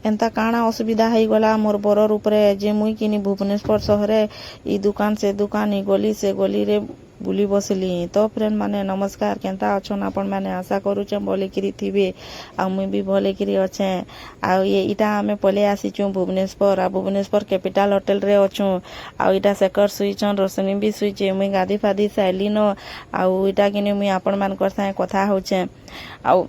एंता काଣା असुविधा हो गला मोर बरर उपरे जे मुई किनी भुवनेश्वर सहरे ई दुकान से दुकान ई गली से गली रे बुली बसली। तो फ्रेंड माने नमस्कार, केंता अछन आपण माने? आशा करूचे भले किरी थिबे आ मुई भी भले किरी अच्छे। आ ये इटा हमें पले आसीचु भुवनेश्वर आ भुवनेश्वर कैपिटल होटल रे अछु। आ इटा सेकर सुइचन रोशनी भी सुइचे। मुई गादी फादी साइली न आ इटा किनी मुई आपण मानकर साथे कथा होचे। आ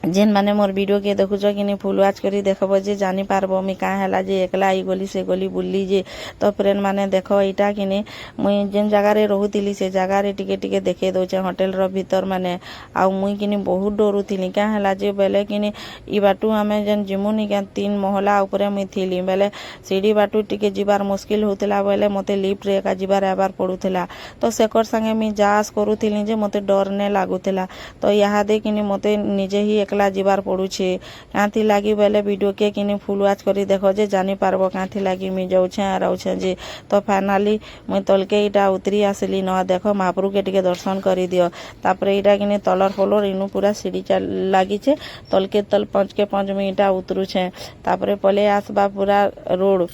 जेन माने मोर वीडियो के देखुछ कि फुल वाच करी देखबो जे जानी पारबो मी का हैला जे एकला ई गली से गली बुल्ली जे। तो फ्रेंड माने देखो इटा किनी मुई जेन जगह रे रहुतिली से जगह रे टिके टिके देखे दउचे होटल रो भीतर माने। आ मुई किनी बहुत डरुथिली का हैला जे बेले किनी ई बाटू हमें जेन जिमुनी के 3 महला ऊपर मुई थिली बेले सीढ़ी बाटू टिके जिबार मुश्किल होतला बेले मते लिफ्ट रे का जिबार आबार पडुथला। तो सेकर संगे मी जास करूथिली जे मते डर ने लागुथला। तो यहाँ दे किनी मते निजे ही एकला जिबार पड़ुछे। कांथी लागी बेले वीडियो के किनी फुल वाच करी देखो जे जानी पारबो कांथी लागी मी जाउछे आ रहउछे जे। तो फाइनली मुई तलके इटा उतरी आसली न। देखो महाप्रभु के टिके दर्शन करी दियो। तापरे इटा किनी तलर फलर इनु पूरा सीढ़ी लागी छे। तलके तल 5 मिनिट इटा उतरुछे। तापरे पले आसबा पूरा रोड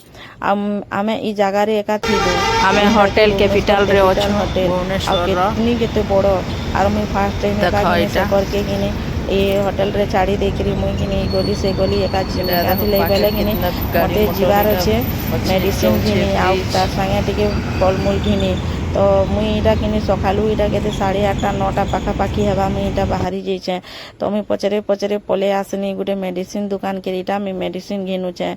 आमे ई जगह रे एका थिलु। आमे होटल कैपिटल रे अछु भुवनेश्वर रो। कितनी केते बड़ो आर मुई फर्स्ट टाइम एका करके किनी ए होटल रे छाड़ी देकरी मुई किनी गली से गली एका जाती लई बेले किनी मते जिबार छे मेडिसिन किनी आ तार संगे टिके फलमूल किनी। तो मुई इटा किनी सखालू इटा केते 8:30 9टा पाखा पाखी हेबा मुई इटा बाहरी जेछे। तो मुई पचरे पचरे पले आसनी गुटे मेडिसिन दुकान के इटा मी मेडिसिन घेनुचे।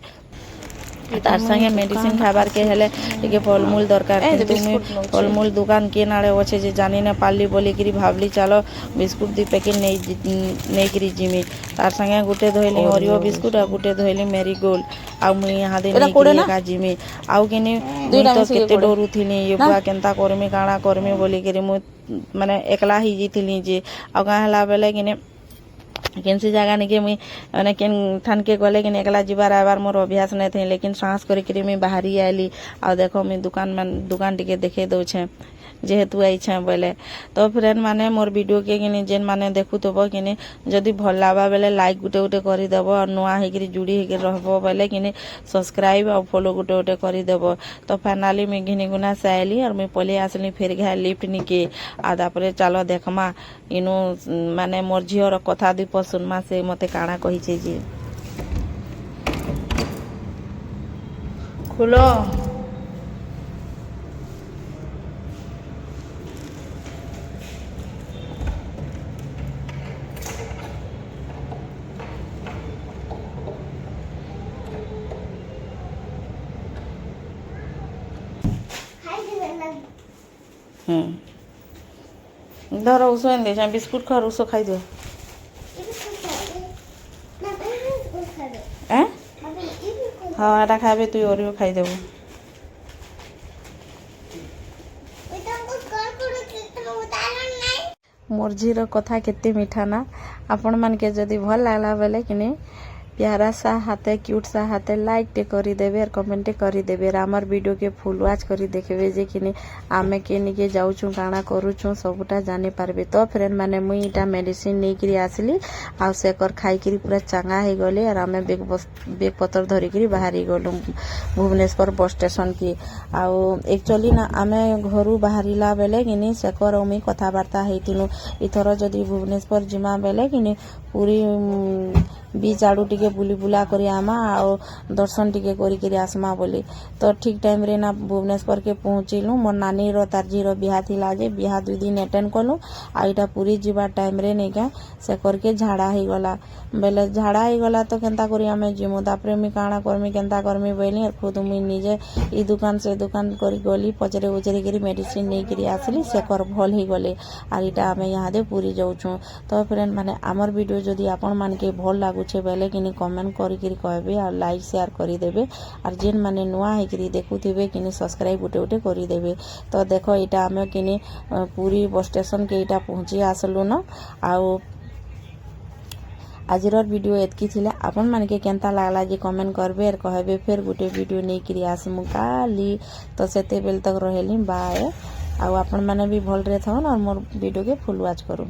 तार संगे मेडिसिन खाबार के हेले टिके फलमूल दरकार। किंतु मुई फलमूल दुकान के नाड़े अच्छे जे जानी ना पाली बोली किरी भावली चलो बिस्कुट 2 पैकेट नहीं किरी जिमी। तार संगे गुटे धोइली ओरियो बिस्कुट आ गुटे धोइली मेरीगोल्ड आ मुई यहाँ दे नहीं किरी एका जिमी। आउ किनी मुई तो केते डरू थिनी ये बुआ केंता करमी काଣା करमी बोली किरी मुई माने एकला ही जीथिली जे। आ का हला बेले किनी केनसी जगह नहीं के मुई माने केन थान के गले कि एकला जिबार आबार मोर अभ्यास नहीं थे। लेकिन सांस करी मुई बाहरी आइली। आ देखो मुई दुकान टिके देखे दउछे जेहेतु आइछे बोले। तो फ्रेंड माने मोर वीडियो के किनी जेन माने देखुतबो किनी जदी भल लाबा बेले लाइक गुटे गुटे करी देबो और नुआ हेकरी जुड़ी हेकरी रहबो बेले किनी सब्सक्राइब और फॉलो गुटे गुटे करी देबो। तो फाइनली मी घिनी गुना साइली और मी पले आसली फिर घा लिफ्ट निके। आ तापरे चलो देखमा इनु माने मोर झियर कथा दीप सुनमा से मते काଣା कहिचे जे। खुलो धर उस बिस्कुट खर उस खाई दो। हाँ एटा खाबे तु ओरियो खाई देबो। मोर झीर कथा केते मीठा ना। आपण मान के जदी भल लागला बेले किने प्यारा सा हाथे क्यूट सा हाथे लाइक टे करी देबे और कमेंट करी देबे। हमर वीडियो के फुल वाच करी देखबे जे किने आमे के निके जाउछु काଣା करूछु सबटा जानि पारबे। तो फ्रेंड माने मुई इटा मेडिसिन नै करी आसली आ सेकर खाई करी पूरा चंगा हे गले और आमे बेग पतर धरी करी बाहरी गलु भुवनेश्वर बस स्टेशन की। आ एक्चुअली ना आमे घरु बाहरीला बेले किने सेकर मुई कथा वार्ता हेतिनु इथर जदी भुवनेश्वर जिमा बेले किने पूरी बीच आड़ू टिके बुली बुला करी आमा आ दर्शन टिके करी करी आसमा बोली। तो ठीक टाइम रे ना भुवनेश्वर के पहुंचिलु। मोर नानी रो तार जी रो बिहा थिला जे बिहा 2 दिन अटेंड कलु। आ इटा पूरी जीवा टाइम रे नै के से करके झाड़ा ही गला बेले झाड़ा ही गला। तो केंता करी आमे जिमु तापरे मी काଣା करमी केंता करमी बोली और खुद मुई निजे ई दुकान से दुकान करी गली पचरे उचरे करी मेडिसिन नै करी आसली सेकर भल ही गले। आ इटा आमे यहाँ दे पूरी जाउछु। तो फ्रेंड माने हमर वीडियो जदी आपण मान के भल लागुछे बेले किनी कमेंट करी करी कहबे और लाइक शेयर करी देबे और जेन माने नुआ हे करी देखुथिबे किनी सब्सक्राइब गुटे गुटे करी देबे। तो देखो इटा आमे किनी पूरी बस स्टेशन के इटा पहुंची आसलु न। आउ आजिर वीडियो एतकी थिला। आपण मान के केंता लागला जे कमेंट करबे और कहबे फिर गुटे वीडियो नै करी आसमु काली। तो सेते बेल तक रहेली बाय। आ आपण माने भी भल रे थन और मोर वीडियो के फुल वाच करू।